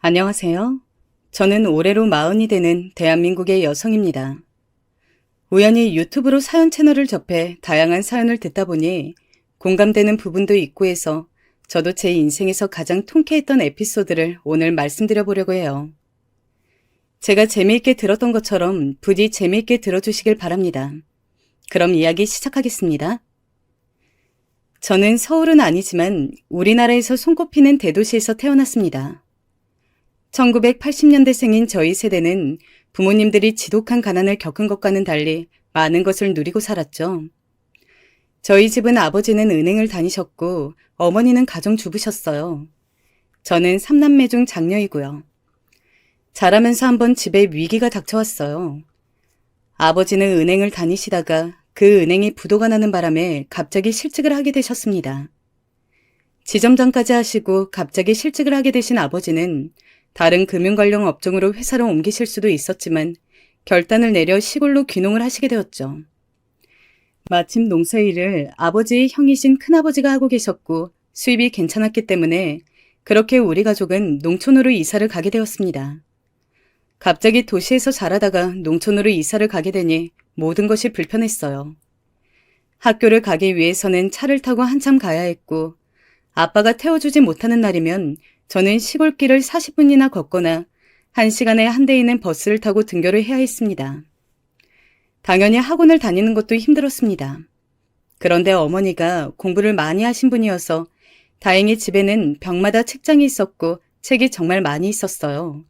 안녕하세요. 저는 올해로 40이 되는 대한민국의 여성입니다. 우연히 유튜브로 사연 채널을 접해 다양한 사연을 듣다 보니 공감되는 부분도 있고 해서 저도 제 인생에서 가장 통쾌했던 에피소드를 오늘 말씀드려 보려고 해요. 제가 재미있게 들었던 것처럼 부디 재미있게 들어주시길 바랍니다. 그럼 이야기 시작하겠습니다. 저는 서울은 아니지만 우리나라에서 손꼽히는 대도시에서 태어났습니다. 1980년대생인 저희 세대는 부모님들이 지독한 가난을 겪은 것과는 달리 많은 것을 누리고 살았죠. 저희 집은 아버지는 은행을 다니셨고 어머니는 가정주부셨어요. 저는 3남매 중 장녀이고요. 자라면서 한번 집에 위기가 닥쳐왔어요. 아버지는 은행을 다니시다가 그 은행이 부도가 나는 바람에 갑자기 실직을 하게 되셨습니다. 지점장까지 하시고 갑자기 실직을 하게 되신 아버지는 다른 금융 관련 업종으로 회사를 옮기실 수도 있었지만 결단을 내려 시골로 귀농을 하시게 되었죠. 마침 농사일을 아버지의 형이신 큰아버지가 하고 계셨고 수입이 괜찮았기 때문에 그렇게 우리 가족은 농촌으로 이사를 가게 되었습니다. 갑자기 도시에서 자라다가 농촌으로 이사를 가게 되니 모든 것이 불편했어요. 학교를 가기 위해서는 차를 타고 한참 가야 했고 아빠가 태워주지 못하는 날이면 저는 시골길을 40분이나 걷거나 1시간에 한 대 있는 버스를 타고 등교를 해야 했습니다. 당연히 학원을 다니는 것도 힘들었습니다. 그런데 어머니가 공부를 많이 하신 분이어서 다행히 집에는 벽마다 책장이 있었고 책이 정말 많이 있었어요.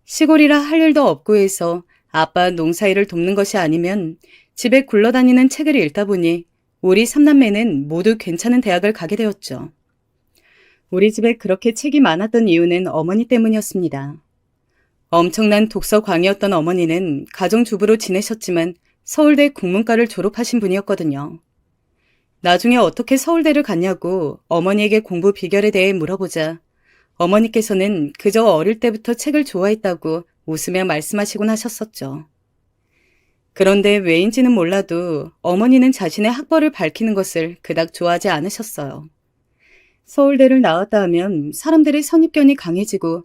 시골이라 할 일도 없고 해서 아빠 농사일을 돕는 것이 아니면 집에 굴러다니는 책을 읽다 보니 우리 3남매는 모두 괜찮은 대학을 가게 되었죠. 우리 집에 그렇게 책이 많았던 이유는 어머니 때문이었습니다. 엄청난 독서광이었던 어머니는 가정주부로 지내셨지만 서울대 국문과를 졸업하신 분이었거든요. 나중에 어떻게 서울대를 갔냐고 어머니에게 공부 비결에 대해 물어보자 어머니께서는 그저 어릴 때부터 책을 좋아했다고 웃으며 말씀하시곤 하셨었죠. 그런데 왜인지는 몰라도 어머니는 자신의 학벌을 밝히는 것을 그닥 좋아하지 않으셨어요. 서울대를 나왔다 하면 사람들의 선입견이 강해지고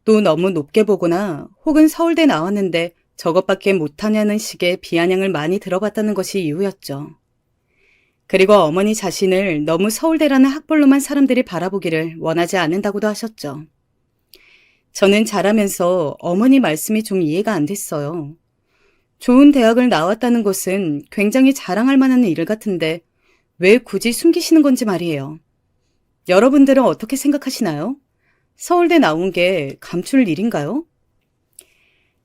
또 너무 높게 보거나 혹은 서울대 나왔는데 저것밖에 못하냐는 식의 비아냥을 많이 들어봤다는 것이 이유였죠. 그리고 어머니 자신을 너무 서울대라는 학벌로만 사람들이 바라보기를 원하지 않는다고도 하셨죠. 저는 자라면서 어머니 말씀이 좀 이해가 안 됐어요. 좋은 대학을 나왔다는 것은 굉장히 자랑할 만한 일 같은데 왜 굳이 숨기시는 건지 말이에요. 여러분들은 어떻게 생각하시나요? 서울대 나온 게 감출 일인가요?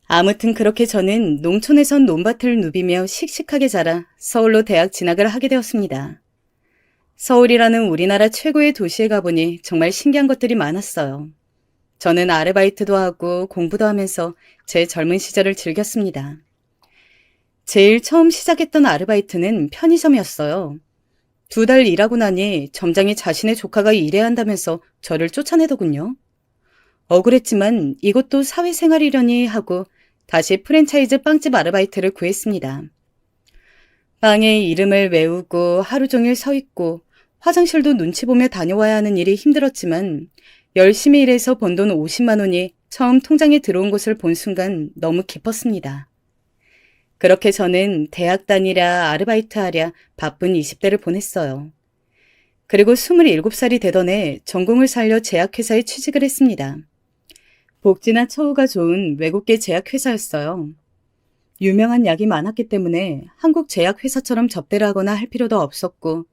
아무튼 그렇게 저는 농촌에선 논밭을 누비며 씩씩하게 자라 서울로 대학 진학을 하게 되었습니다. 서울이라는 우리나라 최고의 도시에 가보니 정말 신기한 것들이 많았어요. 저는 아르바이트도 하고 공부도 하면서 제 젊은 시절을 즐겼습니다. 제일 처음 시작했던 아르바이트는 편의점이었어요. 2달 일하고 나니 점장이 자신의 조카가 일해야 한다면서 저를 쫓아내더군요. 억울했지만 이것도 사회생활이려니 하고 다시 프랜차이즈 빵집 아르바이트를 구했습니다. 빵의 이름을 외우고 하루 종일 서 있고 화장실도 눈치 보며 다녀와야 하는 일이 힘들었지만 열심히 일해서 번 돈 50만 원이 처음 통장에 들어온 것을 본 순간 너무 기뻤습니다. 그렇게 저는 대학 다니랴 아르바이트 하랴 바쁜 20대를 보냈어요. 그리고 27살이 되던 해 전공을 살려 제약회사에 취직을 했습니다. 복지나 처우가 좋은 외국계 제약회사였어요. 유명한 약이 많았기 때문에 한국 제약회사처럼 접대를 하거나 할 필요도 없었고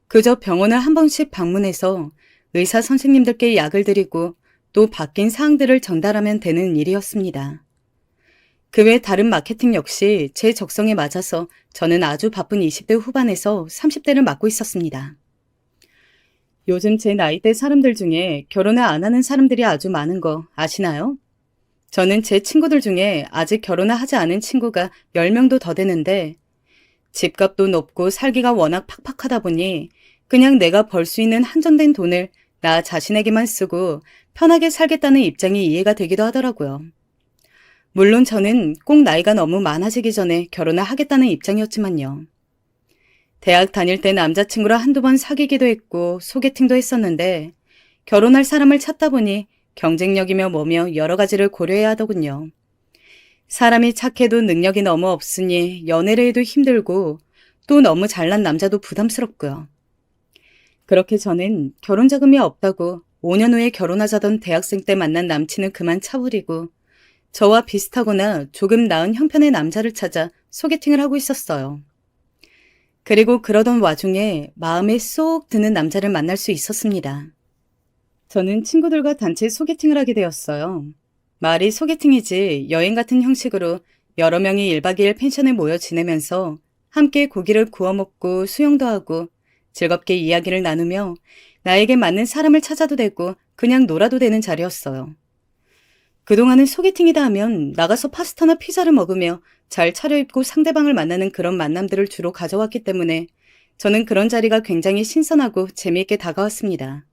그저 병원을 한 번씩 방문해서 의사 선생님들께 약을 드리고 또 바뀐 사항들을 전달하면 되는 일이었습니다. 그 외 다른 마케팅 역시 제 적성에 맞아서 저는 아주 바쁜 20대 후반에서 30대를 맡고 있었습니다. 요즘 제 나이대 사람들 중에 결혼을 안 하는 사람들이 아주 많은 거 아시나요? 저는 제 친구들 중에 아직 결혼을 하지 않은 친구가 10명도 더 되는데 집값도 높고 살기가 워낙 팍팍하다 보니 그냥 내가 벌 수 있는 한정된 돈을 나 자신에게만 쓰고 편하게 살겠다는 입장이 이해가 되기도 하더라고요. 물론 저는 꼭 나이가 너무 많아지기 전에 결혼을 하겠다는 입장이었지만요. 대학 다닐 때 남자친구랑 한두 번 사귀기도 했고 소개팅도 했었는데 결혼할 사람을 찾다 보니 경쟁력이며 뭐며 여러 가지를 고려해야 하더군요. 사람이 착해도 능력이 너무 없으니 연애를 해도 힘들고 또 너무 잘난 남자도 부담스럽고요. 그렇게 저는 결혼 자금이 없다고 5년 후에 결혼하자던 대학생 때 만난 남친은 그만 차버리고 저와 비슷하거나 조금 나은 형편의 남자를 찾아 소개팅을 하고 있었어요. 그리고 그러던 와중에 마음에 쏙 드는 남자를 만날 수 있었습니다. 저는 친구들과 단체 소개팅을 하게 되었어요. 말이 소개팅이지 여행 같은 형식으로 여러 명이 1박 2일 펜션에 모여 지내면서 함께 고기를 구워 먹고 수영도 하고 즐겁게 이야기를 나누며 나에게 맞는 사람을 찾아도 되고 그냥 놀아도 되는 자리였어요. 그동안은 소개팅이다 하면 나가서 파스타나 피자를 먹으며 잘 차려입고 상대방을 만나는 그런 만남들을 주로 가져왔기 때문에 저는 그런 자리가 굉장히 신선하고 재미있게 다가왔습니다.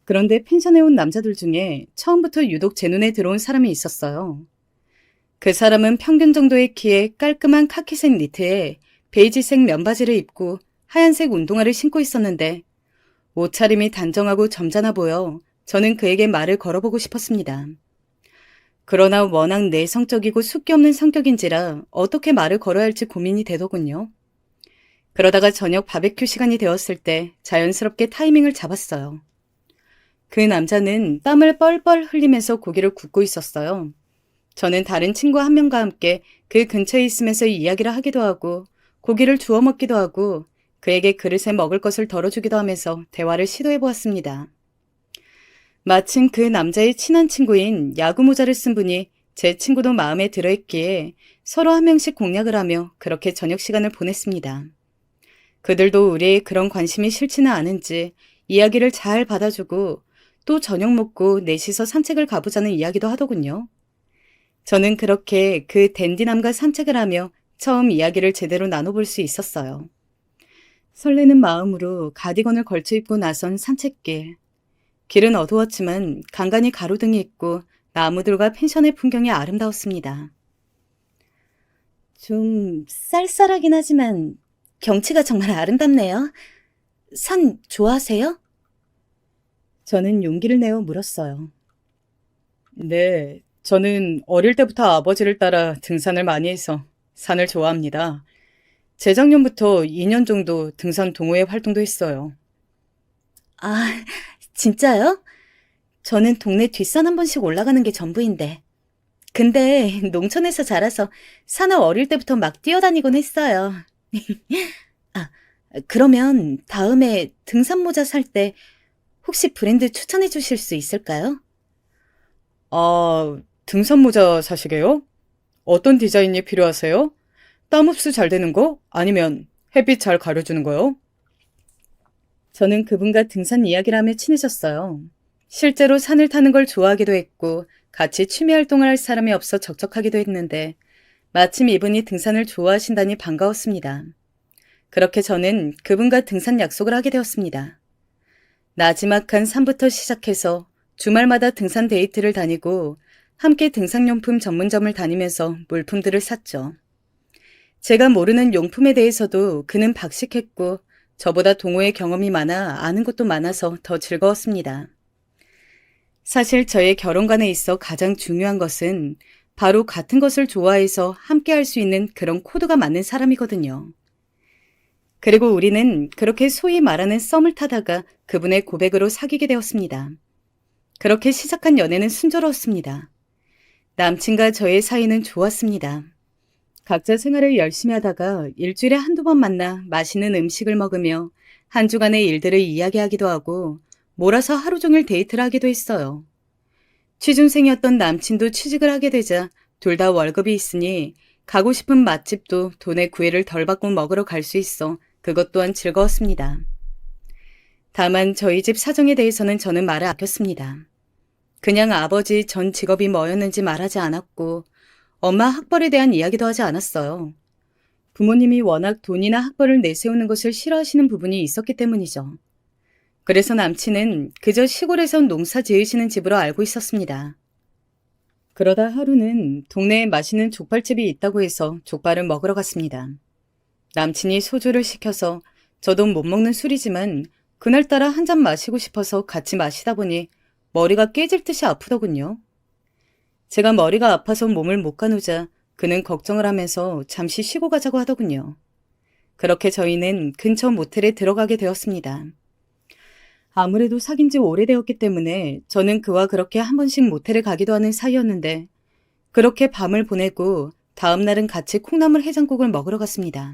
그런데 펜션에 온 남자들 중에 처음부터 유독 제 눈에 들어온 사람이 있었어요. 그 사람은 평균 정도의 키에 깔끔한 카키색 니트에 베이지색 면바지를 입고 하얀색 운동화를 신고 있었는데 옷차림이 단정하고 점잖아 보여 저는 그에게 말을 걸어보고 싶었습니다. 그러나 워낙 내성적이고 숫기 없는 성격인지라 어떻게 말을 걸어야 할지 고민이 되더군요. 그러다가 저녁 바베큐 시간이 되었을 때 자연스럽게 타이밍을 잡았어요. 그 남자는 땀을 뻘뻘 흘리면서 고기를 굽고 있었어요. 저는 다른 친구 한 명과 함께 그 근처에 있으면서 이야기를 하기도 하고 고기를 주워 먹기도 하고 그에게 그릇에 먹을 것을 덜어주기도 하면서 대화를 시도해 보았습니다. 마침 그 남자의 친한 친구인 야구 모자를 쓴 분이 제 친구도 마음에 들어있기에 서로 한 명씩 공략을 하며 그렇게 저녁 시간을 보냈습니다. 그들도 우리의 그런 관심이 싫지는 않은지 이야기를 잘 받아주고 또 저녁 먹고 넷이서 산책을 가보자는 이야기도 하더군요. 저는 그렇게 그 댄디남과 산책을 하며 처음 이야기를 제대로 나눠볼 수 있었어요. 설레는 마음으로 가디건을 걸쳐 입고 나선 산책길. 길은 어두웠지만 간간히 가로등이 있고 나무들과 펜션의 풍경이 아름다웠습니다. 좀 쌀쌀하긴 하지만 경치가 정말 아름답네요. 산 좋아하세요? 저는 용기를 내어 물었어요. 네, 저는 어릴 때부터 아버지를 따라 등산을 많이 해서 산을 좋아합니다. 재작년부터 2년 정도 등산 동호회 활동도 했어요. 아, 진짜요? 저는 동네 뒷산 한 번씩 올라가는 게 전부인데. 근데 농촌에서 자라서 산을 어릴 때부터 막 뛰어다니곤 했어요. 아, 그러면 다음에 등산 모자 살 때 혹시 브랜드 추천해 주실 수 있을까요? 아, 등산 모자 사시게요? 어떤 디자인이 필요하세요? 땀 흡수 잘 되는 거? 아니면 햇빛 잘 가려주는 거요? 저는 그분과 등산 이야기를 하며 친해졌어요. 실제로 산을 타는 걸 좋아하기도 했고 같이 취미 활동을 할 사람이 없어 적적하기도 했는데 마침 이분이 등산을 좋아하신다니 반가웠습니다. 그렇게 저는 그분과 등산 약속을 하게 되었습니다. 나지막한 산부터 시작해서 주말마다 등산 데이트를 다니고 함께 등산용품 전문점을 다니면서 물품들을 샀죠. 제가 모르는 용품에 대해서도 그는 박식했고 저보다 동호회 경험이 많아 아는 것도 많아서 더 즐거웠습니다. 사실 저의 결혼관에 있어 가장 중요한 것은 바로 같은 것을 좋아해서 함께 할 수 있는 그런 코드가 맞는 사람이거든요. 그리고 우리는 그렇게 소위 말하는 썸을 타다가 그분의 고백으로 사귀게 되었습니다. 그렇게 시작한 연애는 순조로웠습니다. 남친과 저의 사이는 좋았습니다. 각자 생활을 열심히 하다가 일주일에 한두 번 만나 맛있는 음식을 먹으며 한 주간의 일들을 이야기하기도 하고 몰아서 하루 종일 데이트를 하기도 했어요. 취준생이었던 남친도 취직을 하게 되자 둘 다 월급이 있으니 가고 싶은 맛집도 돈의 구애를 덜 받고 먹으러 갈 수 있어 그것 또한 즐거웠습니다. 다만 저희 집 사정에 대해서는 저는 말을 아꼈습니다. 그냥 아버지 전 직업이 뭐였는지 말하지 않았고 엄마 학벌에 대한 이야기도 하지 않았어요. 부모님이 워낙 돈이나 학벌을 내세우는 것을 싫어하시는 부분이 있었기 때문이죠. 그래서 남친은 그저 시골에서 농사 지으시는 집으로 알고 있었습니다. 그러다 하루는 동네에 맛있는 족발집이 있다고 해서 족발을 먹으러 갔습니다. 남친이 소주를 시켜서 저도 못 먹는 술이지만 그날따라 한 잔 마시고 싶어서 같이 마시다 보니 머리가 깨질 듯이 아프더군요. 제가 머리가 아파서 몸을 못 가누자 그는 걱정을 하면서 잠시 쉬고 가자고 하더군요. 그렇게 저희는 근처 모텔에 들어가게 되었습니다. 아무래도 사귄 지 오래되었기 때문에 저는 그와 그렇게 한 번씩 모텔에 가기도 하는 사이였는데 그렇게 밤을 보내고 다음 날은 같이 콩나물 해장국을 먹으러 갔습니다.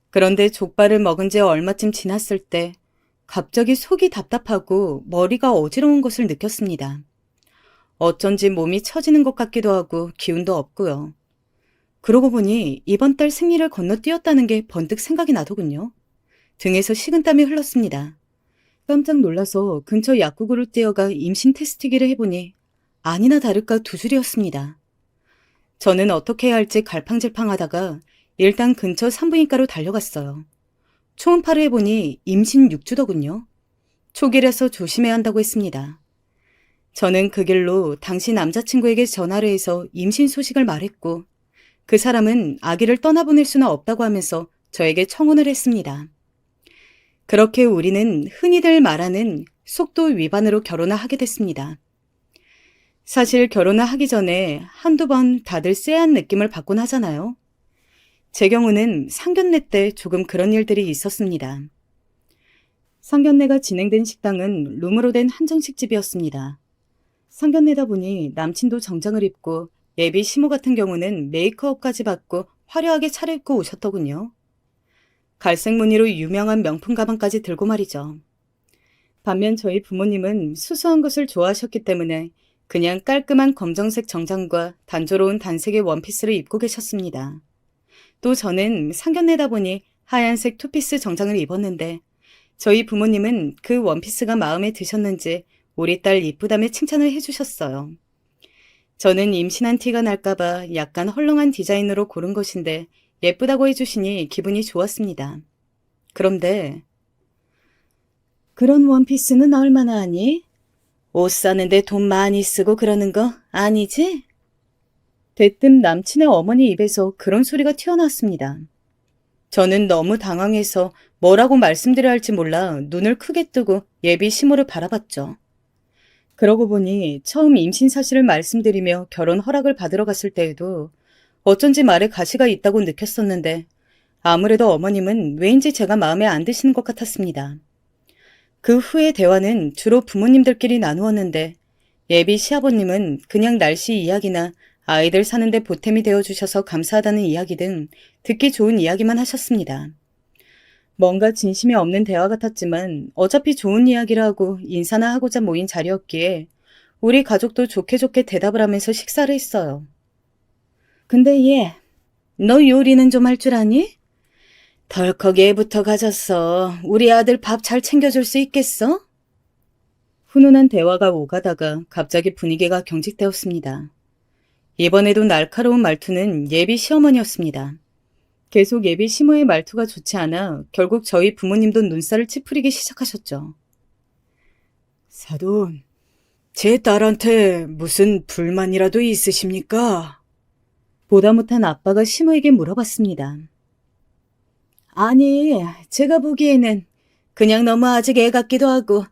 그런데 족발을 먹은 지 얼마쯤 지났을 때 갑자기 속이 답답하고 머리가 어지러운 것을 느꼈습니다. 어쩐지 몸이 처지는 것 같기도 하고 기운도 없고요. 그러고 보니 이번 달 생리를 건너뛰었다는 게 번뜩 생각이 나더군요. 등에서 식은땀이 흘렀습니다. 깜짝 놀라서 근처 약국으로 뛰어가 임신 테스트기를 해보니 아니나 다를까 두 줄이었습니다. 저는 어떻게 해야 할지 갈팡질팡하다가 일단 근처 산부인과로 달려갔어요. 초음파를 해보니 임신 6주더군요. 초기라서 조심해야 한다고 했습니다. 저는 그 길로 당시 남자친구에게 전화를 해서 임신 소식을 말했고 그 사람은 아기를 떠나보낼 수는 없다고 하면서 저에게 청혼을 했습니다. 그렇게 우리는 흔히들 말하는 속도 위반으로 결혼을 하게 됐습니다. 사실 결혼을 하기 전에 한두 번 다들 쎄한 느낌을 받곤 하잖아요. 제 경우는 상견례 때 조금 그런 일들이 있었습니다. 상견례가 진행된 식당은 룸으로 된 한정식집이었습니다. 상견례다 보니 남친도 정장을 입고 예비 시모 같은 경우는 메이크업까지 받고 화려하게 차려입고 오셨더군요. 갈색 무늬로 유명한 명품 가방까지 들고 말이죠. 반면 저희 부모님은 수수한 것을 좋아하셨기 때문에 그냥 깔끔한 검정색 정장과 단조로운 단색의 원피스를 입고 계셨습니다. 또 저는 상견례다 보니 하얀색 투피스 정장을 입었는데 저희 부모님은 그 원피스가 마음에 드셨는지 우리 딸 이쁘다며 칭찬을 해주셨어요. 저는 임신한 티가 날까봐 약간 헐렁한 디자인으로 고른 것인데 예쁘다고 해주시니 기분이 좋았습니다. 그런데 그런 원피스는 얼마나 하니? 옷 사는데 돈 많이 쓰고 그러는 거 아니지? 대뜸 남친의 어머니 입에서 그런 소리가 튀어나왔습니다. 저는 너무 당황해서 뭐라고 말씀드려야 할지 몰라 눈을 크게 뜨고 예비 시모를 바라봤죠. 그러고 보니 처음 임신 사실을 말씀드리며 결혼 허락을 받으러 갔을 때에도 어쩐지 말에 가시가 있다고 느꼈었는데 아무래도 어머님은 왜인지 제가 마음에 안 드시는 것 같았습니다. 그 후의 대화는 주로 부모님들끼리 나누었는데 예비 시아버님은 그냥 날씨 이야기나 아이들 사는데 보탬이 되어주셔서 감사하다는 이야기 등 듣기 좋은 이야기만 하셨습니다. 뭔가 진심이 없는 대화 같았지만 어차피 좋은 이야기를 하고 인사나 하고자 모인 자리였기에 우리 가족도 좋게 좋게 대답을 하면서 식사를 했어요. 근데 얘, 너 요리는 좀 할 줄 아니? 덜컥 애부터 가졌어. 우리 아들 밥 잘 챙겨줄 수 있겠어? 훈훈한 대화가 오가다가 갑자기 분위기가 경직되었습니다. 이번에도 날카로운 말투는 예비 시어머니였습니다. 계속 예비 시모의 말투가 좋지 않아 결국 저희 부모님도 눈살을 찌푸리기 시작하셨죠. 사돈, 제 딸한테 무슨 불만이라도 있으십니까? 보다 못한 아빠가 시모에게 물어봤습니다. 아니, 제가 보기에는 그냥 너무 아직 애 같기도 하고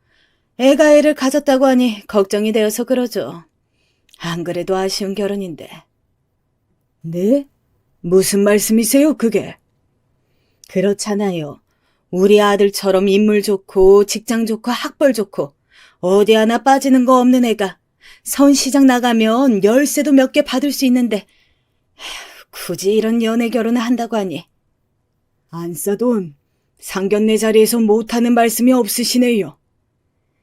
애가 애를 가졌다고 하니 걱정이 되어서 그러죠. 안 그래도 아쉬운 결혼인데. 네? 무슨 말씀이세요, 그게? 그렇잖아요. 우리 아들처럼 인물 좋고 직장 좋고 학벌 좋고 어디 하나 빠지는 거 없는 애가 서울시장 나가면 열쇠도 몇 개 받을 수 있는데 굳이 이런 연애 결혼을 한다고 하니. 안사돈, 상견례 자리에서 못하는 말씀이 없으시네요.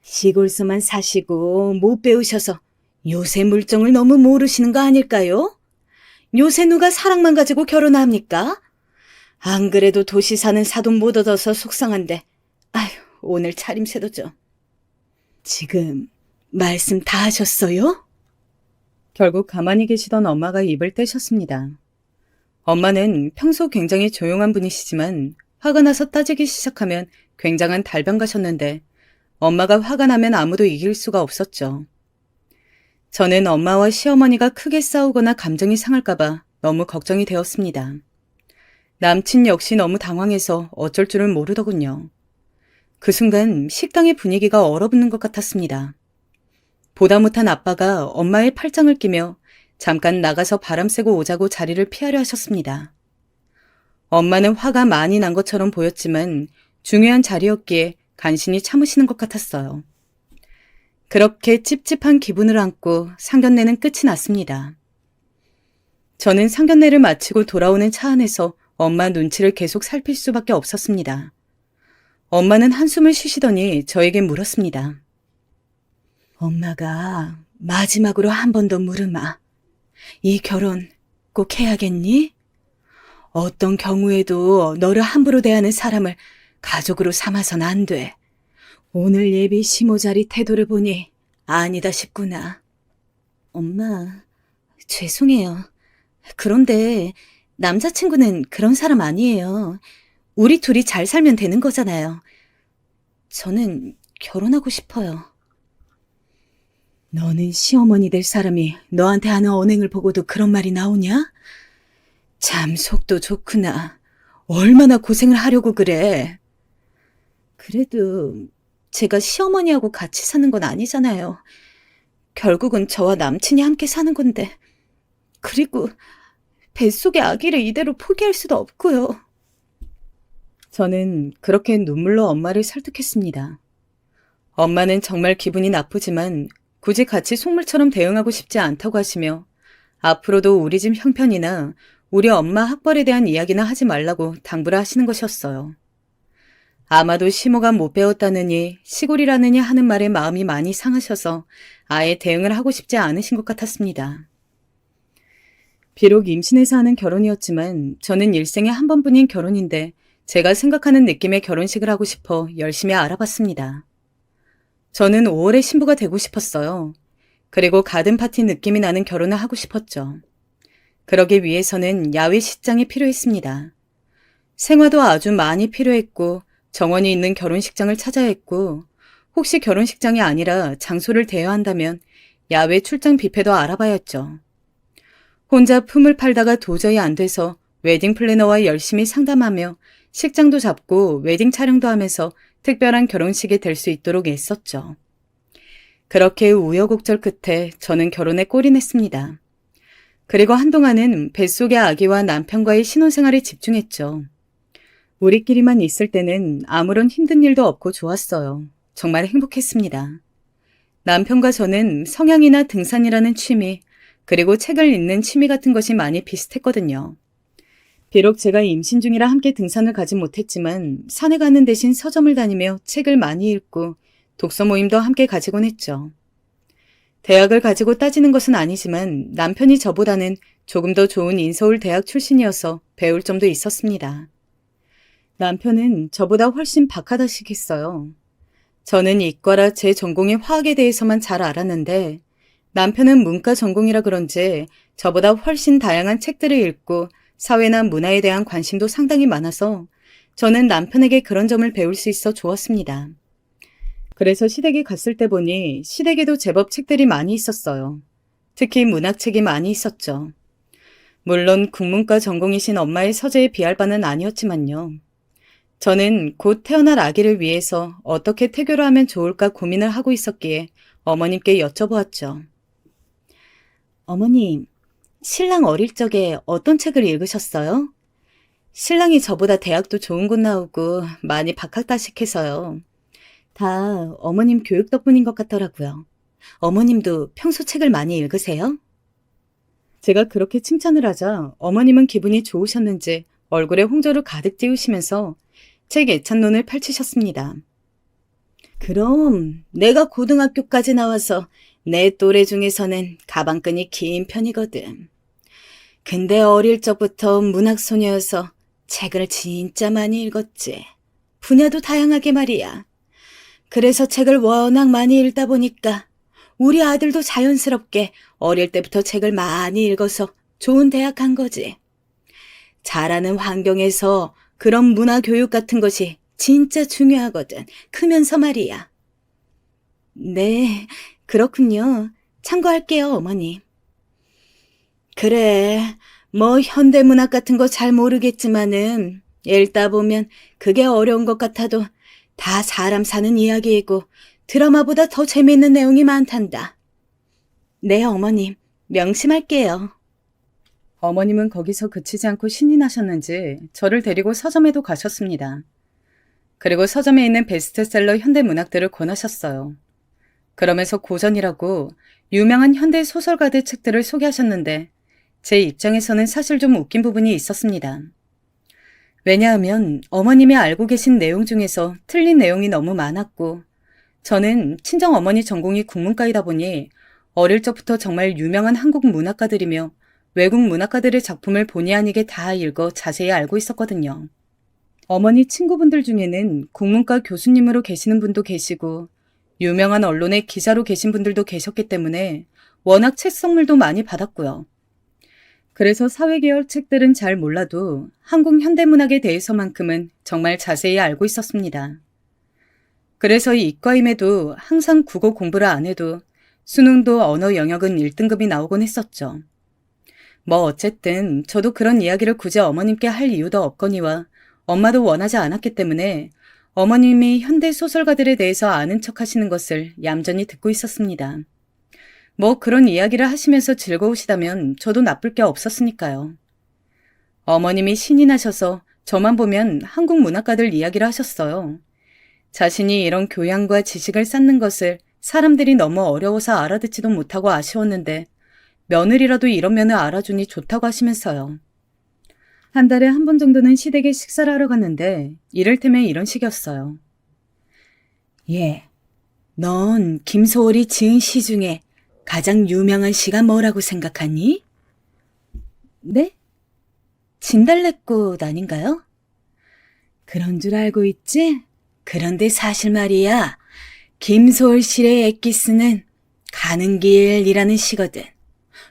시골서만 사시고 못 배우셔서 요새 물정을 너무 모르시는 거 아닐까요? 요새 누가 사랑만 가지고 결혼합니까? 안 그래도 도시 사는 사돈 못 얻어서 속상한데 아휴, 오늘 차림새도 좀. 지금 말씀 다 하셨어요? 결국 가만히 계시던 엄마가 입을 떼셨습니다. 엄마는 평소 굉장히 조용한 분이시지만 화가 나서 따지기 시작하면 굉장한 달변가셨는데 엄마가 화가 나면 아무도 이길 수가 없었죠. 저는 엄마와 시어머니가 크게 싸우거나 감정이 상할까봐 너무 걱정이 되었습니다. 남친 역시 너무 당황해서 어쩔 줄을 모르더군요. 그 순간 식당의 분위기가 얼어붙는 것 같았습니다. 보다 못한 아빠가 엄마의 팔짱을 끼며 잠깐 나가서 바람 쐬고 오자고 자리를 피하려 하셨습니다. 엄마는 화가 많이 난 것처럼 보였지만 중요한 자리였기에 간신히 참으시는 것 같았어요. 그렇게 찝찝한 기분을 안고 상견례는 끝이 났습니다. 저는 상견례를 마치고 돌아오는 차 안에서 엄마 눈치를 계속 살필 수밖에 없었습니다. 엄마는 한숨을 쉬시더니 저에게 물었습니다. 엄마가 마지막으로 한 번 더 물으마. 이 결혼 꼭 해야겠니? 어떤 경우에도 너를 함부로 대하는 사람을 가족으로 삼아선 안 돼. 오늘 예비 시모 자리 태도를 보니 아니다 싶구나. 엄마, 죄송해요. 그런데 남자친구는 그런 사람 아니에요. 우리 둘이 잘 살면 되는 거잖아요. 저는 결혼하고 싶어요. 너는 시어머니 될 사람이 너한테 하는 언행을 보고도 그런 말이 나오냐? 참 속도 좋구나. 얼마나 고생을 하려고 그래. 그래도 제가 시어머니하고 같이 사는 건 아니잖아요. 결국은 저와 남친이 함께 사는 건데. 그리고 뱃속의 아기를 이대로 포기할 수도 없고요. 저는 그렇게 눈물로 엄마를 설득했습니다. 엄마는 정말 기분이 나쁘지만 굳이 같이 속물처럼 대응하고 싶지 않다고 하시며 앞으로도 우리 집 형편이나 우리 엄마 학벌에 대한 이야기나 하지 말라고 당부를 하시는 것이었어요. 아마도 시모가 못 배웠다느니 시골이라느니 하는 말에 마음이 많이 상하셔서 아예 대응을 하고 싶지 않으신 것 같았습니다. 비록 임신해서 하는 결혼이었지만 저는 일생에 한 번뿐인 결혼인데 제가 생각하는 느낌의 결혼식을 하고 싶어 열심히 알아봤습니다. 저는 5월에 신부가 되고 싶었어요. 그리고 가든파티 느낌이 나는 결혼을 하고 싶었죠. 그러기 위해서는 야외 식장이 필요했습니다. 생화도 아주 많이 필요했고 정원이 있는 결혼식장을 찾아야 했고 혹시 결혼식장이 아니라 장소를 대여한다면 야외 출장 뷔페도 알아봐야 했죠. 혼자 품을 팔다가 도저히 안 돼서 웨딩 플래너와 열심히 상담하며 식장도 잡고 웨딩 촬영도 하면서 특별한 결혼식이 될 수 있도록 애썼죠. 그렇게 우여곡절 끝에 저는 결혼에 골인했습니다. 그리고 한동안은 뱃속의 아기와 남편과의 신혼생활에 집중했죠. 우리끼리만 있을 때는 아무런 힘든 일도 없고 좋았어요. 정말 행복했습니다. 남편과 저는 성향이나 등산이라는 취미, 그리고 책을 읽는 취미 같은 것이 많이 비슷했거든요. 비록 제가 임신 중이라 함께 등산을 가지 못했지만 산에 가는 대신 서점을 다니며 책을 많이 읽고 독서 모임도 함께 가지곤 했죠. 대학을 가지고 따지는 것은 아니지만 남편이 저보다는 조금 더 좋은 인서울 대학 출신이어서 배울 점도 있었습니다. 남편은 저보다 훨씬 박하다시겠어요. 저는 이과라 제 전공의 화학에 대해서만 잘 알았는데 남편은 문과 전공이라 그런지 저보다 훨씬 다양한 책들을 읽고 사회나 문화에 대한 관심도 상당히 많아서 저는 남편에게 그런 점을 배울 수 있어 좋았습니다. 그래서 시댁에 갔을 때 보니 시댁에도 제법 책들이 많이 있었어요. 특히 문학책이 많이 있었죠. 물론 국문과 전공이신 엄마의 서재에 비할 바는 아니었지만요. 저는 곧 태어날 아기를 위해서 어떻게 태교를 하면 좋을까 고민을 하고 있었기에 어머님께 여쭤보았죠. 어머님, 신랑 어릴 적에 어떤 책을 읽으셨어요? 신랑이 저보다 대학도 좋은 곳 나오고 많이 박학다식해서요. 다 어머님 교육 덕분인 것 같더라고요. 어머님도 평소 책을 많이 읽으세요? 제가 그렇게 칭찬을 하자 어머님은 기분이 좋으셨는지 얼굴에 홍조를 가득 띄우시면서 책 애찬론을 펼치셨습니다. 그럼 내가 고등학교까지 나와서 내 또래 중에서는 가방끈이 긴 편이거든. 근데 어릴 적부터 문학소녀여서 책을 진짜 많이 읽었지. 분야도 다양하게 말이야. 그래서 책을 워낙 많이 읽다 보니까 우리 아들도 자연스럽게 어릴 때부터 책을 많이 읽어서 좋은 대학 간 거지. 자라는 환경에서 그런 문화 교육 같은 것이 진짜 중요하거든. 크면서 말이야. 네, 그렇군요. 참고할게요, 어머니. 그래, 뭐 현대문학 같은 거 잘 모르겠지만은 읽다 보면 그게 어려운 것 같아도 다 사람 사는 이야기이고 드라마보다 더 재미있는 내용이 많단다. 네, 어머님. 명심할게요. 어머님은 거기서 그치지 않고 신이 나셨는지 저를 데리고 서점에도 가셨습니다. 그리고 서점에 있는 베스트셀러 현대문학들을 권하셨어요. 그러면서 고전이라고 유명한 현대 소설가들 책들을 소개하셨는데 제 입장에서는 사실 좀 웃긴 부분이 있었습니다. 왜냐하면 어머님이 알고 계신 내용 중에서 틀린 내용이 너무 많았고 저는 친정 어머니 전공이 국문과이다 보니 어릴 적부터 정말 유명한 한국 문학가들이며 외국 문학가들의 작품을 본의 아니게 다 읽어 자세히 알고 있었거든요. 어머니 친구분들 중에는 국문과 교수님으로 계시는 분도 계시고 유명한 언론의 기자로 계신 분들도 계셨기 때문에 워낙 책 선물도 많이 받았고요. 그래서 사회계열 책들은 잘 몰라도 한국 현대문학에 대해서만큼은 정말 자세히 알고 있었습니다. 그래서 이 이과임에도 항상 국어 공부를 안 해도 수능도 언어 영역은 1등급이 나오곤 했었죠. 뭐 어쨌든 저도 그런 이야기를 굳이 어머님께 할 이유도 없거니와 엄마도 원하지 않았기 때문에 어머님이 현대 소설가들에 대해서 아는 척 하시는 것을 얌전히 듣고 있었습니다. 뭐 그런 이야기를 하시면서 즐거우시다면 저도 나쁠 게 없었으니까요. 어머님이 신이 나셔서 저만 보면 한국 문학가들 이야기를 하셨어요. 자신이 이런 교양과 지식을 쌓는 것을 사람들이 너무 어려워서 알아듣지도 못하고 아쉬웠는데 며느리라도 이런 면을 알아주니 좋다고 하시면서요. 한 달에 한 번 정도는 시댁에 식사를 하러 갔는데 이를테면 이런 식이었어요. 예, 넌 김소월이 지은 시 중에 가장 유명한 시가 뭐라고 생각하니? 네? 진달래꽃 아닌가요? 그런 줄 알고 있지? 그런데 사실 말이야, 김소월 시의 엑기스는 가는 길이라는 시거든.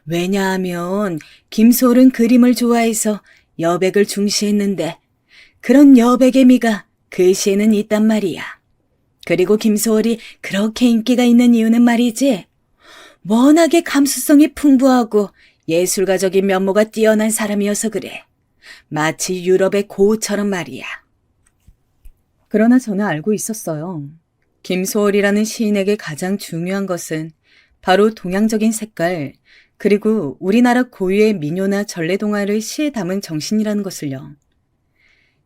왜냐하면 김소월은 그림을 좋아해서 여백을 중시했는데 그런 여백의 미가 그 시에는 있단 말이야. 그리고 김소월이 그렇게 인기가 있는 이유는 말이지, 워낙에 감수성이 풍부하고 예술가적인 면모가 뛰어난 사람이어서 그래. 마치 유럽의 고우처럼 말이야. 그러나 저는 알고 있었어요. 김소월이라는 시인에게 가장 중요한 것은 바로 동양적인 색깔, 그리고 우리나라 고유의 민요나 전래동화를 시에 담은 정신이라는 것을요.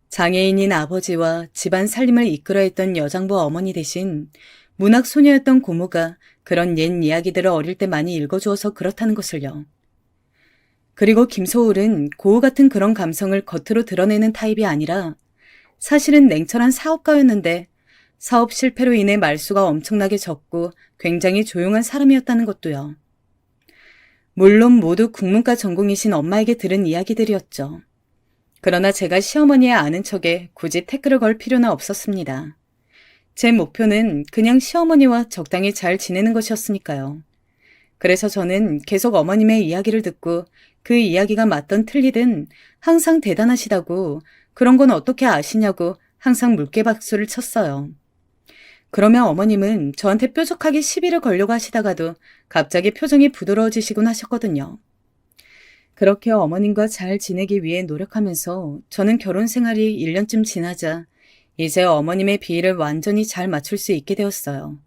장애인인 아버지와 집안 살림을 이끌어 했던 여장부 어머니 대신 문학 소녀였던 고모가 그런 옛 이야기들을 어릴 때 많이 읽어주어서 그렇다는 것을요. 그리고 김소울은 고우 같은 그런 감성을 겉으로 드러내는 타입이 아니라 사실은 냉철한 사업가였는데 사업 실패로 인해 말수가 엄청나게 적고 굉장히 조용한 사람이었다는 것도요. 물론 모두 국문과 전공이신 엄마에게 들은 이야기들이었죠. 그러나 제가 시어머니의 아는 척에 굳이 태클을 걸 필요는 없었습니다. 제 목표는 그냥 시어머니와 적당히 잘 지내는 것이었으니까요. 그래서 저는 계속 어머님의 이야기를 듣고 그 이야기가 맞든 틀리든 항상 대단하시다고, 그런 건 어떻게 아시냐고 항상 물개박수를 쳤어요. 그러면 어머님은 저한테 뾰족하게 시비를 걸려고 하시다가도 갑자기 표정이 부드러워지시곤 하셨거든요. 그렇게 어머님과 잘 지내기 위해 노력하면서 저는 결혼 생활이 1년쯤 지나자 이제 어머님의 비위를 완전히 잘 맞출 수 있게 되었어요.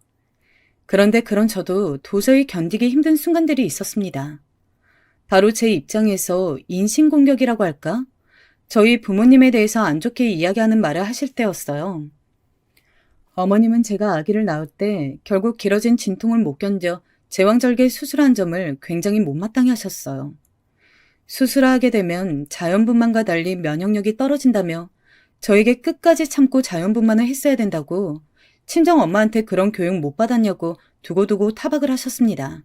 그런데 그런 저도 도저히 견디기 힘든 순간들이 있었습니다. 바로 제 입장에서 인신공격이라고 할까? 저희 부모님에 대해서 안 좋게 이야기하는 말을 하실 때였어요. 어머님은 제가 아기를 낳을 때 결국 길어진 진통을 못 견뎌 제왕절개 수술한 점을 굉장히 못마땅해 하셨어요. 수술하게 되면 자연분만과 달리 면역력이 떨어진다며 저에게 끝까지 참고 자연분만을 했어야 된다고, 친정 엄마한테 그런 교육 못 받았냐고 두고두고 타박을 하셨습니다.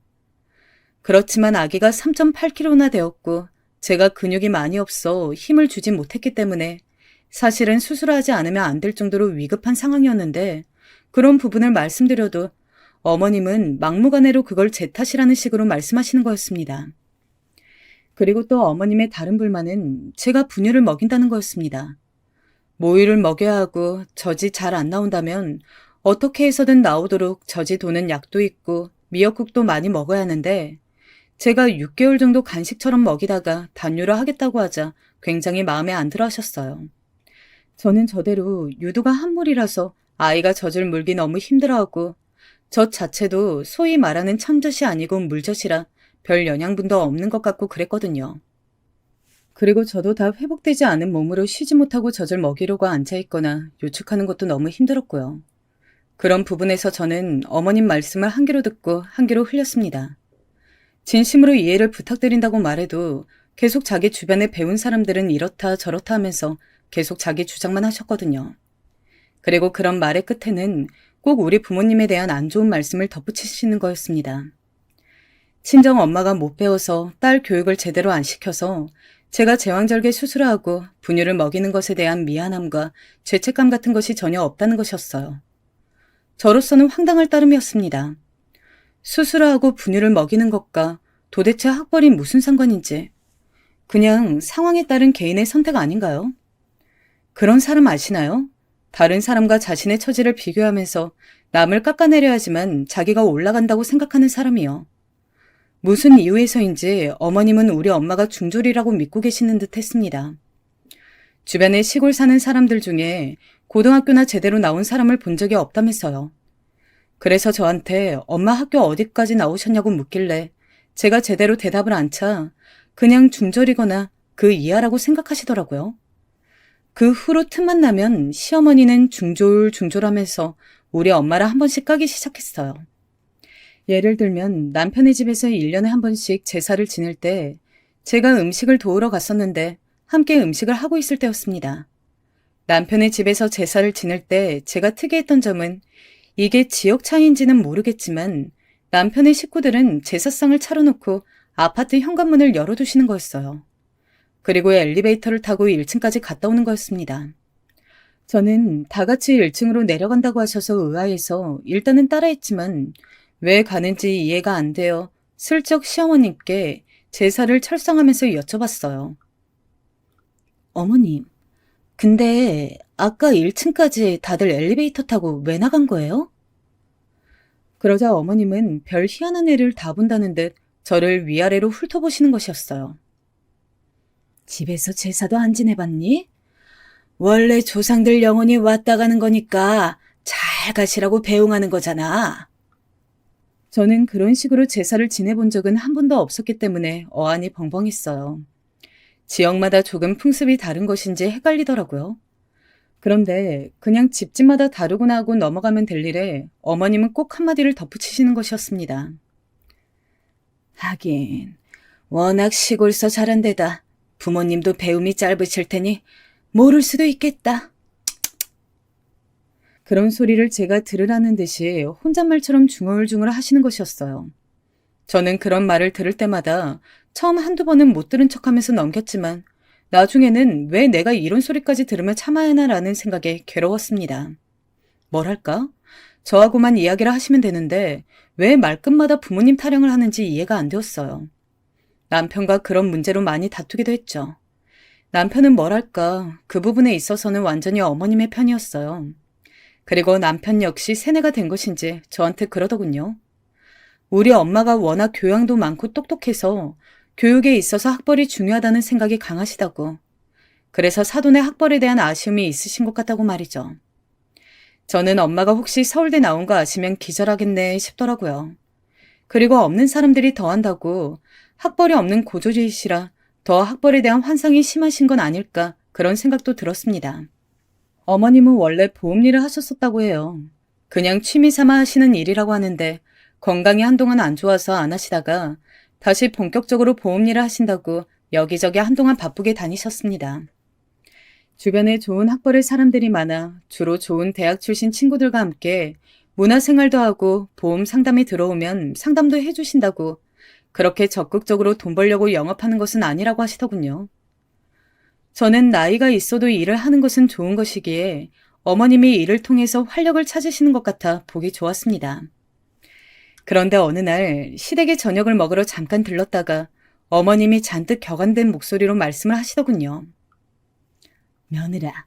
그렇지만 아기가 3.8kg나 되었고 제가 근육이 많이 없어 힘을 주지 못했기 때문에 사실은 수술하지 않으면 안 될 정도로 위급한 상황이었는데 그런 부분을 말씀드려도 어머님은 막무가내로 그걸 제 탓이라는 식으로 말씀하시는 거였습니다. 그리고 또 어머님의 다른 불만은 제가 분유를 먹인다는 거였습니다. 모유를 먹여야 하고 젖이 잘 안 나온다면 어떻게 해서든 나오도록 젖이 도는 약도 있고 미역국도 많이 먹어야 하는데 제가 6개월 정도 간식처럼 먹이다가 단유를 하겠다고 하자 굉장히 마음에 안 들어 하셨어요. 저는 저대로 유두가 한물이라서 아이가 젖을 물기 너무 힘들어하고 젖 자체도 소위 말하는 참젖이 아니고 물젖이라 별 영양분도 없는 것 같고 그랬거든요. 그리고 저도 다 회복되지 않은 몸으로 쉬지 못하고 젖을 먹이려고 앉아있거나 요축하는 것도 너무 힘들었고요. 그런 부분에서 저는 어머님 말씀을 한 귀로 듣고 한 귀로 흘렸습니다. 진심으로 이해를 부탁드린다고 말해도 계속 자기 주변에 배운 사람들은 이렇다 저렇다 하면서 계속 자기 주장만 하셨거든요. 그리고 그런 말의 끝에는 꼭 우리 부모님에 대한 안 좋은 말씀을 덧붙이시는 거였습니다. 친정 엄마가 못 배워서 딸 교육을 제대로 안 시켜서 제가 제왕절개 수술을 하고 분유를 먹이는 것에 대한 미안함과 죄책감 같은 것이 전혀 없다는 것이었어요. 저로서는 황당할 따름이었습니다. 수술을 하고 분유를 먹이는 것과 도대체 학벌이 무슨 상관인지 그냥 상황에 따른 개인의 선택 아닌가요? 그런 사람 아시나요? 다른 사람과 자신의 처지를 비교하면서 남을 깎아내려야지만 자기가 올라간다고 생각하는 사람이요. 무슨 이유에서인지 어머님은 우리 엄마가 중졸이라고 믿고 계시는 듯 했습니다. 주변에 시골 사는 사람들 중에 고등학교나 제대로 나온 사람을 본 적이 없다면서요. 그래서 저한테 엄마 학교 어디까지 나오셨냐고 묻길래 제가 제대로 대답을 안 차 그냥 중졸이거나 그 이하라고 생각하시더라고요. 그 후로 틈만 나면 시어머니는 중졸하면서 우리 엄마를 한 번씩 까기 시작했어요. 예를 들면 남편의 집에서 1년에 한 번씩 제사를 지낼 때 제가 음식을 도우러 갔었는데 함께 음식을 하고 있을 때였습니다. 남편의 집에서 제사를 지낼 때 제가 특이했던 점은 이게 지역 차이인지는 모르겠지만 남편의 식구들은 제사상을 차려놓고 아파트 현관문을 열어두시는 거였어요. 그리고 엘리베이터를 타고 1층까지 갔다 오는 거였습니다. 저는 다 같이 1층으로 내려간다고 하셔서 의아해서 일단은 따라했지만 왜 가는지 이해가 안 되어 슬쩍 시어머님께 제사를 철성하면서 여쭤봤어요. 어머님, 근데 아까 1층까지 다들 엘리베이터 타고 왜 나간 거예요? 그러자 어머님은 별 희한한 애를 다 본다는 듯 저를 위아래로 훑어보시는 것이었어요. 집에서 제사도 안 지내봤니? 원래 조상들 영혼이 왔다 가는 거니까 잘 가시라고 배웅하는 거잖아. 저는 그런 식으로 제사를 지내본 적은 한 번도 없었기 때문에 어안이 벙벙했어요. 지역마다 조금 풍습이 다른 것인지 헷갈리더라고요. 그런데 그냥 집집마다 다르구나 하고 넘어가면 될 일에 어머님은 꼭 한마디를 덧붙이시는 것이었습니다. 하긴 워낙 시골서 자란 데다 부모님도 배움이 짧으실 테니 모를 수도 있겠다. 그런 소리를 제가 들으라는 듯이 혼잣말처럼 중얼중얼 하시는 것이었어요. 저는 그런 말을 들을 때마다 처음 한두 번은 못 들은 척하면서 넘겼지만 나중에는 왜 내가 이런 소리까지 들으며 참아야 하나라는 생각에 괴로웠습니다. 뭐랄까? 저하고만 이야기를 하시면 되는데 왜 말끝마다 부모님 타령을 하는지 이해가 안 되었어요. 남편과 그런 문제로 많이 다투기도 했죠. 남편은 뭐랄까 그 부분에 있어서는 완전히 어머님의 편이었어요. 그리고 남편 역시 세뇌가 된 것인지 저한테 그러더군요. 우리 엄마가 워낙 교양도 많고 똑똑해서 교육에 있어서 학벌이 중요하다는 생각이 강하시다고. 그래서 사돈의 학벌에 대한 아쉬움이 있으신 것 같다고 말이죠. 저는 엄마가 혹시 서울대 나온 거 아시면 기절하겠네 싶더라고요. 그리고 없는 사람들이 더 한다고 학벌이 없는 고졸이시라 더 학벌에 대한 환상이 심하신 건 아닐까 그런 생각도 들었습니다. 어머님은 원래 보험 일을 하셨었다고 해요. 그냥 취미 삼아 하시는 일이라고 하는데 건강이 한동안 안 좋아서 안 하시다가 다시 본격적으로 보험 일을 하신다고 여기저기 한동안 바쁘게 다니셨습니다. 주변에 좋은 학벌의 사람들이 많아 주로 좋은 대학 출신 친구들과 함께 문화생활도 하고 보험 상담이 들어오면 상담도 해주신다고 그렇게 적극적으로 돈 벌려고 영업하는 것은 아니라고 하시더군요. 저는 나이가 있어도 일을 하는 것은 좋은 것이기에 어머님이 이를 통해서 활력을 찾으시는 것 같아 보기 좋았습니다. 그런데 어느 날 시댁에 저녁을 먹으러 잠깐 들렀다가 어머님이 잔뜩 격안된 목소리로 말씀을 하시더군요. 며느라,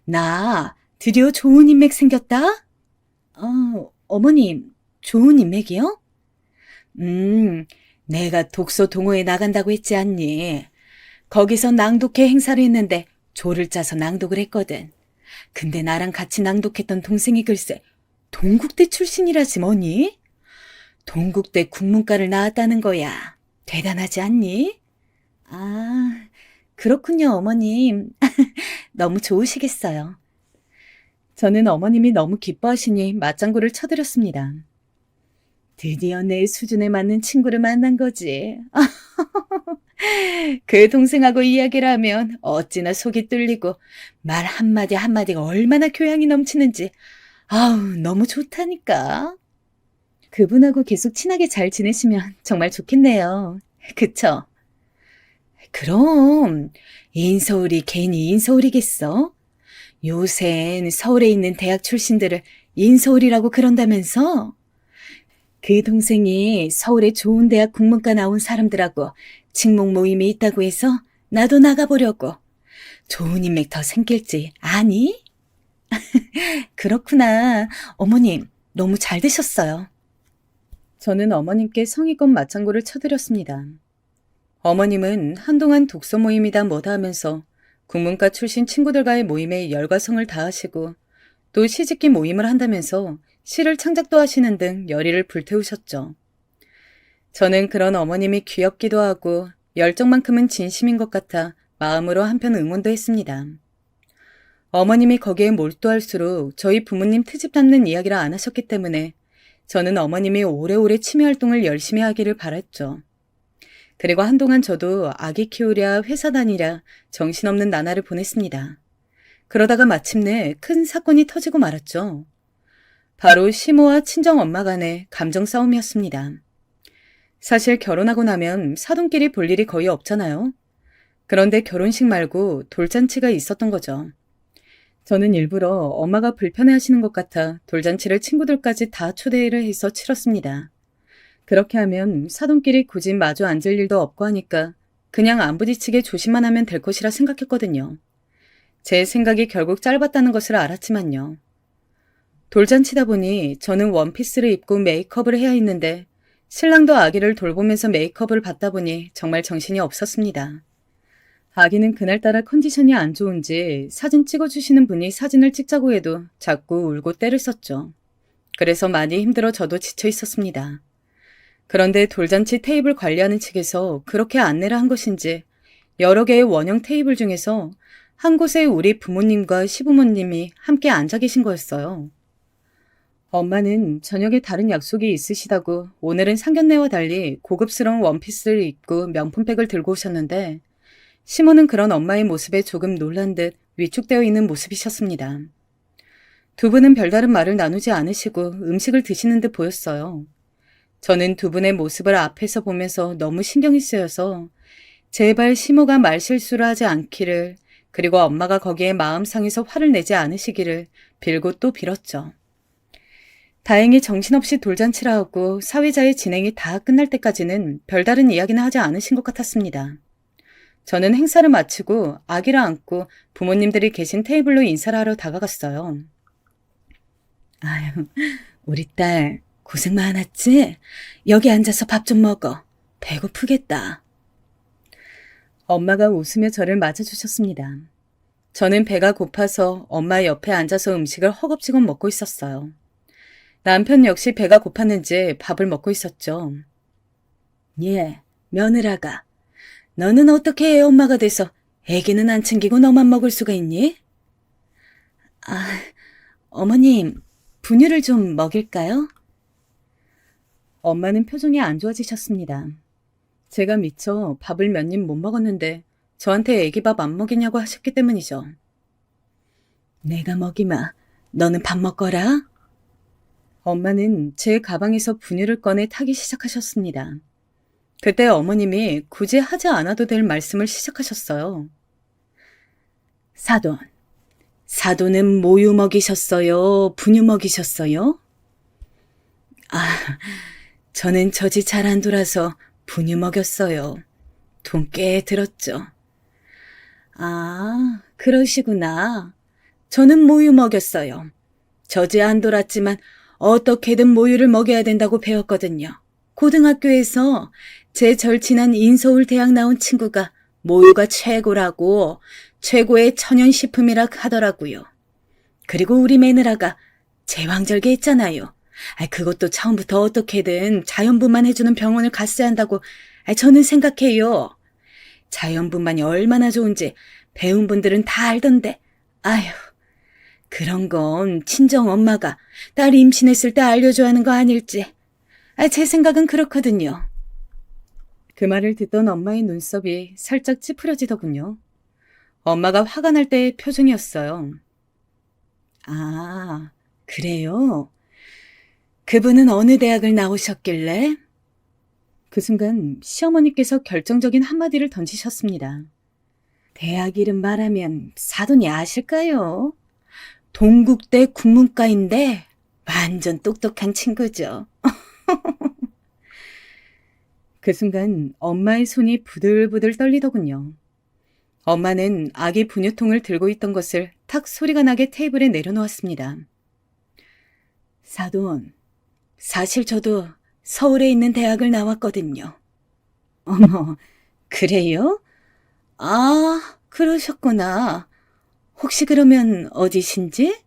나 드디어 좋은 인맥 생겼다? 어머님, 좋은 인맥이요? 내가 독서 동호회 나간다고 했지 않니? 거기서 낭독회 행사를 했는데 조를 짜서 낭독을 했거든. 근데 나랑 같이 낭독했던 동생이 글쎄 동국대 출신이라지 뭐니? 동국대 국문과를 나왔다는 거야. 대단하지 않니? 아, 그렇군요, 어머님. 너무 좋으시겠어요. 저는 어머님이 너무 기뻐하시니 맞장구를 쳐드렸습니다. 드디어 내 수준에 맞는 친구를 만난 거지. 그 동생하고 이야기를 하면 어찌나 속이 뚫리고 말 한마디 한마디가 얼마나 교양이 넘치는지 아우 너무 좋다니까. 그분하고 계속 친하게 잘 지내시면 정말 좋겠네요. 그쵸? 그럼 인서울이 괜히 인서울이겠어? 요샌 서울에 있는 대학 출신들을 인서울이라고 그런다면서? 그 동생이 서울의 좋은 대학 국문과 나온 사람들하고 친목 모임이 있다고 해서 나도 나가보려고. 좋은 인맥 더 생길지 아니? 그렇구나. 어머님, 너무 잘 되셨어요. 저는 어머님께 성의껏 맞장구를 쳐드렸습니다. 어머님은 한동안 독서 모임이다 뭐다 하면서 국문과 출신 친구들과의 모임에 열과 성을 다하시고 또 시집기 모임을 한다면서 시를 창작도 하시는 등 열의를 불태우셨죠. 저는 그런 어머님이 귀엽기도 하고 열정만큼은 진심인 것 같아 마음으로 한편 응원도 했습니다. 어머님이 거기에 몰두할수록 저희 부모님 트집 잡는 이야기를 안 하셨기 때문에 저는 어머님이 오래오래 취미 활동을 열심히 하기를 바랐죠. 그리고 한동안 저도 아기 키우랴 회사 다니랴 정신없는 나날을 보냈습니다. 그러다가 마침내 큰 사건이 터지고 말았죠. 바로 시모와 친정엄마 간의 감정 싸움이었습니다. 사실 결혼하고 나면 사돈끼리 볼 일이 거의 없잖아요. 그런데 결혼식 말고 돌잔치가 있었던 거죠. 저는 일부러 엄마가 불편해하시는 것 같아 돌잔치를 친구들까지 다 초대를 해서 치렀습니다. 그렇게 하면 사돈끼리 굳이 마주 앉을 일도 없고 하니까 그냥 안 부딪히게 조심만 하면 될 것이라 생각했거든요. 제 생각이 결국 짧았다는 것을 알았지만요. 돌잔치다 보니 저는 원피스를 입고 메이크업을 해야 했는데 신랑도 아기를 돌보면서 메이크업을 받다 보니 정말 정신이 없었습니다. 아기는 그날따라 컨디션이 안 좋은지 사진 찍어주시는 분이 사진을 찍자고 해도 자꾸 울고 떼를 썼죠. 그래서 많이 힘들어 저도 지쳐 있었습니다. 그런데 돌잔치 테이블 관리하는 측에서 그렇게 안내를 한 것인지 여러 개의 원형 테이블 중에서 한 곳에 우리 부모님과 시부모님이 함께 앉아 계신 거였어요. 엄마는 저녁에 다른 약속이 있으시다고 오늘은 상견례와 달리 고급스러운 원피스를 입고 명품백을 들고 오셨는데 시모는 그런 엄마의 모습에 조금 놀란 듯 위축되어 있는 모습이셨습니다. 두 분은 별다른 말을 나누지 않으시고 음식을 드시는 듯 보였어요. 저는 두 분의 모습을 앞에서 보면서 너무 신경이 쓰여서 제발 시모가 말실수를 하지 않기를 그리고 엄마가 거기에 마음 상해서 화를 내지 않으시기를 빌고 또 빌었죠. 다행히 정신없이 돌잔치라 하고 사회자의 진행이 다 끝날 때까지는 별다른 이야기는 하지 않으신 것 같았습니다. 저는 행사를 마치고 아기를 안고 부모님들이 계신 테이블로 인사를 하러 다가갔어요. 아유, 우리 딸 고생 많았지? 여기 앉아서 밥 좀 먹어. 배고프겠다. 엄마가 웃으며 저를 맞아주셨습니다. 저는 배가 고파서 엄마 옆에 앉아서 음식을 허겁지겁 먹고 있었어요. 남편 역시 배가 고팠는지 밥을 먹고 있었죠. 예, 며느라가. 너는 어떻게 애 엄마가 돼서 애기는 안 챙기고 너만 먹을 수가 있니? 아, 어머님, 분유를 좀 먹일까요? 엄마는 표정이 안 좋아지셨습니다. 제가 미처 밥을 몇 입 못 먹었는데 저한테 애기 밥 안 먹이냐고 하셨기 때문이죠. 내가 먹이마. 너는 밥 먹거라. 엄마는 제 가방에서 분유를 꺼내 타기 시작하셨습니다. 그때 어머님이 굳이 하지 않아도 될 말씀을 시작하셨어요. 사돈은 모유 먹이셨어요? 분유 먹이셨어요? 아, 저는 젖이 잘 안 돌아서 분유 먹였어요. 돈 꽤 들었죠. 아, 그러시구나. 저는 모유 먹였어요. 젖이 안 돌았지만 어떻게든 모유를 먹여야 된다고 배웠거든요. 고등학교에서 제 절친한 인서울 대학 나온 친구가 모유가 최고라고 최고의 천연식품이라 하더라고요. 그리고 우리 매느라가 제왕절개 했잖아요. 그것도 처음부터 어떻게든 자연분만 해주는 병원을 갔어야 한다고 저는 생각해요. 자연분만이 얼마나 좋은지 배운 분들은 다 알던데. 아휴, 그런 건 친정 엄마가 딸이 임신했을 때 알려줘야 하는 거 아닐지. 제 생각은 그렇거든요. 그 말을 듣던 엄마의 눈썹이 살짝 찌푸려지더군요. 엄마가 화가 날 때의 표정이었어요. 아, 그래요? 그분은 어느 대학을 나오셨길래? 그 순간 시어머니께서 결정적인 한마디를 던지셨습니다. 대학 이름 말하면 사돈이 아실까요? 동국대 국문과인데 완전 똑똑한 친구죠. 그 순간 엄마의 손이 부들부들 떨리더군요. 엄마는 아기 분유통을 들고 있던 것을 탁 소리가 나게 테이블에 내려놓았습니다. 사돈, 사실 저도 서울에 있는 대학을 나왔거든요. 어머, 그래요? 아, 그러셨구나. 혹시 그러면 어디신지?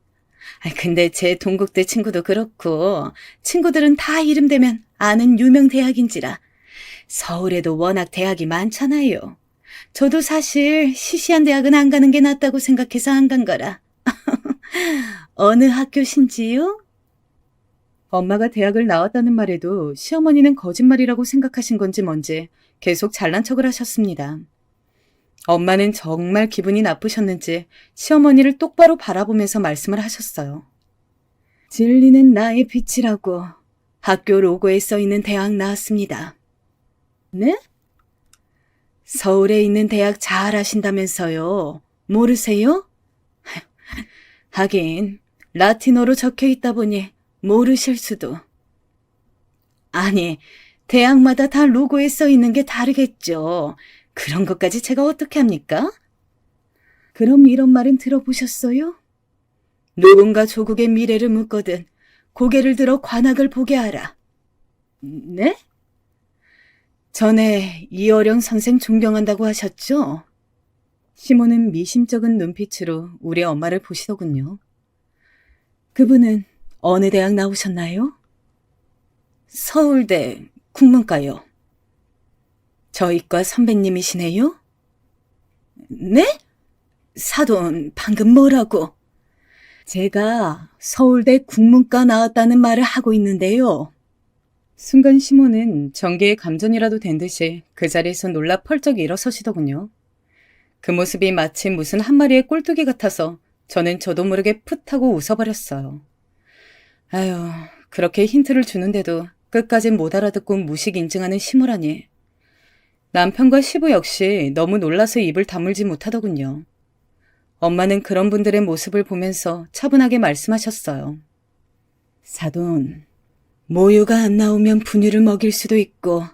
근데 제 동국대 친구도 그렇고 친구들은 다 이름 대면 아는 유명 대학인지라. 서울에도 워낙 대학이 많잖아요. 저도 사실 시시한 대학은 안 가는 게 낫다고 생각해서 안 간 거라. 어느 학교신지요? 엄마가 대학을 나왔다는 말에도 시어머니는 거짓말이라고 생각하신 건지 뭔지 계속 잘난 척을 하셨습니다. 엄마는 정말 기분이 나쁘셨는지 시어머니를 똑바로 바라보면서 말씀을 하셨어요. 진리는 나의 빛이라고 학교 로고에 써있는 대학 나왔습니다. 네? 서울에 있는 대학 잘 아신다면서요. 모르세요? 하긴 라틴어로 적혀 있다 보니 모르실 수도. 아니, 대학마다 다 로고에 써 있는 게 다르겠죠. 그런 것까지 제가 어떻게 합니까? 그럼 이런 말은 들어보셨어요? 누군가 조국의 미래를 묻거든 고개를 들어 관악을 보게 하라. 네? 전에 이어령 선생 존경한다고 하셨죠? 시모는 미심쩍은 눈빛으로 우리 엄마를 보시더군요. 그분은 어느 대학 나오셨나요? 서울대 국문과요. 저희과 선배님이시네요? 네? 사돈, 방금 뭐라고? 제가 서울대 국문과 나왔다는 말을 하고 있는데요. 순간 시모는 전개의 감전이라도 된 듯이 그 자리에서 놀라 펄쩍 일어서시더군요. 그 모습이 마치 무슨 한 마리의 꼴뚜기 같아서 저는 저도 모르게 풋 하고 웃어버렸어요. 아유, 그렇게 힌트를 주는데도 끝까지 못 알아듣고 무식 인증하는 시모라니. 남편과 시부 역시 너무 놀라서 입을 다물지 못하더군요. 엄마는 그런 분들의 모습을 보면서 차분하게 말씀하셨어요. 사돈, 모유가 안 나오면 분유를 먹일 수도 있고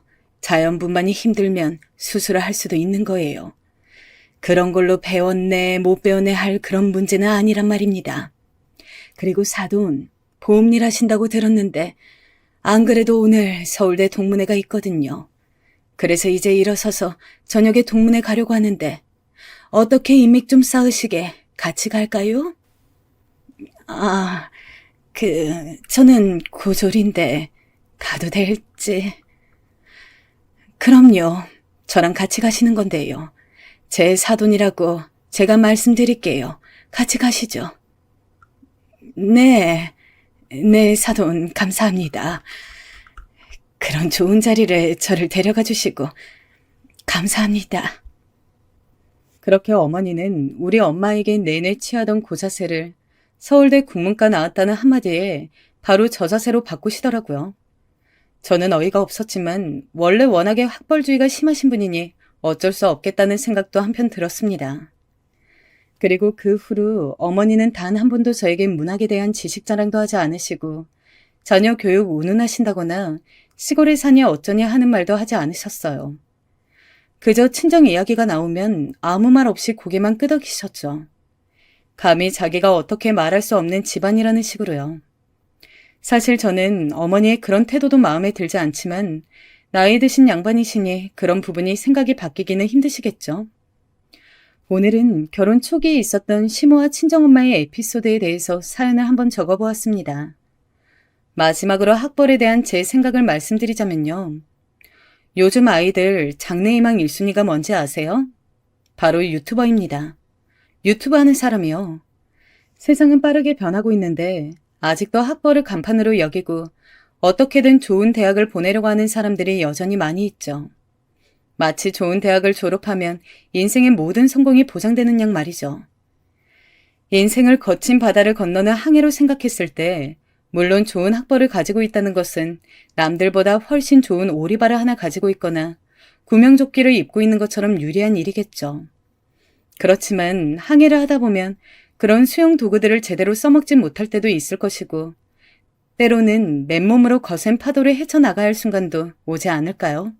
자연분만이 힘들면 수술을 할 수도 있는 거예요. 그런 걸로 배웠네 못 배웠네 할 그런 문제는 아니란 말입니다. 그리고 사돈, 보험일 하신다고 들었는데 안 그래도 오늘 서울대 동문회가 있거든요. 그래서 이제 일어서서 저녁에 동문회 가려고 하는데 어떻게 인맥 좀 쌓으시게 같이 갈까요? 저는 고졸인데 가도 될지. 그럼요. 저랑 같이 가시는 건데요. 제 사돈이라고 제가 말씀드릴게요. 같이 가시죠. 네, 사돈 감사합니다. 그런 좋은 자리를 저를 데려가 주시고 감사합니다. 그렇게 어머니는 우리 엄마에게 내내 취하던 그 자세를 서울대 국문과 나왔다는 한마디에 바로 저 자세로 바꾸시더라고요. 저는 어이가 없었지만 원래 워낙에 학벌주의가 심하신 분이니 어쩔 수 없겠다는 생각도 한편 들었습니다. 그리고 그 후로 어머니는 단 한 번도 저에게 문학에 대한 지식 자랑도 하지 않으시고 자녀 교육 운운하신다거나 시골에 사니 어쩌니 하는 말도 하지 않으셨어요. 그저 친정 이야기가 나오면 아무 말 없이 고개만 끄덕이셨죠. 감히 자기가 어떻게 말할 수 없는 집안이라는 식으로요. 사실 저는 어머니의 그런 태도도 마음에 들지 않지만 나이 드신 양반이시니 그런 부분이 생각이 바뀌기는 힘드시겠죠. 오늘은 결혼 초기에 있었던 시모와 친정엄마의 에피소드에 대해서 사연을 한번 적어보았습니다. 마지막으로 학벌에 대한 제 생각을 말씀드리자면요. 요즘 아이들 장래희망 1순위가 뭔지 아세요? 바로 유튜버입니다. 유튜브 하는 사람이요. 세상은 빠르게 변하고 있는데 아직도 학벌을 간판으로 여기고 어떻게든 좋은 대학을 보내려고 하는 사람들이 여전히 많이 있죠. 마치 좋은 대학을 졸업하면 인생의 모든 성공이 보장되는 양 말이죠. 인생을 거친 바다를 건너는 항해로 생각했을 때 물론 좋은 학벌을 가지고 있다는 것은 남들보다 훨씬 좋은 오리발을 하나 가지고 있거나 구명조끼를 입고 있는 것처럼 유리한 일이겠죠. 그렇지만 항해를 하다 보면 그런 수영 도구들을 제대로 써먹지 못할 때도 있을 것이고 때로는 맨몸으로 거센 파도를 헤쳐나가야 할 순간도 오지 않을까요?